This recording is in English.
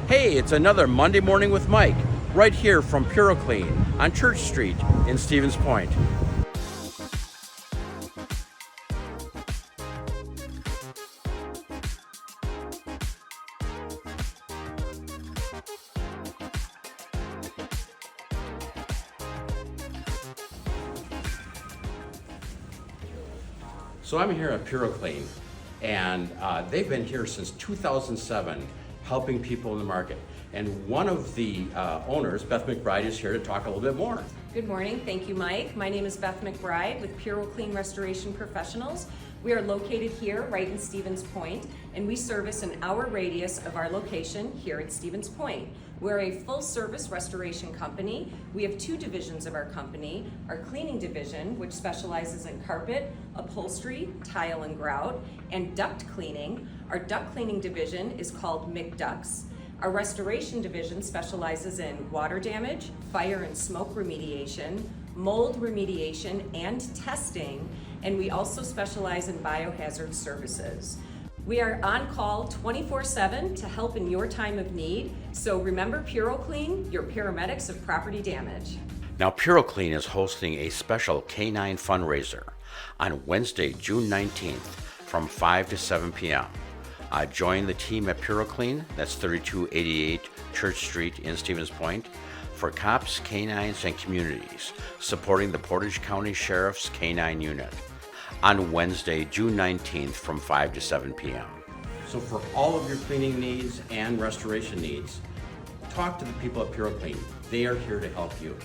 Hey, it's another Monday Morning with Mike, right here from PuroClean on Church Street in Stevens Point. So I'm here at PuroClean, and they've been here since 2007, helping people in the market. And one of the owners, Beth McBride, is here to talk a little bit more. Good morning. Thank you, Mike. My name is Beth McBride with PuroClean Restoration Professionals. We are located here right in Stevens Point, and we service an hour radius of our location here at Stevens Point. We're a full-service restoration company. We have two divisions of our company. Our cleaning division, which specializes in carpet, upholstery, tile and grout, and duct cleaning. Our duct cleaning division is called McDucts. Our restoration division specializes in water damage, fire and smoke remediation, mold remediation and testing, and we also specialize in biohazard services. We are on call 24/7 to help in your time of need, so remember PuroClean, your Paramedics of Property Damage. Now, PuroClean is hosting a special K9 fundraiser on Wednesday, June 19th from 5 to 7 p.m. Join the team at PuroClean, that's 3288 Church Street in Stevens Point, for cops, canines, and communities, supporting the Portage County Sheriff's K9 unit on Wednesday, June 19th from 5 to 7 p.m. So for all of your cleaning needs and restoration needs, talk to the people at PuroClean. They are here to help you.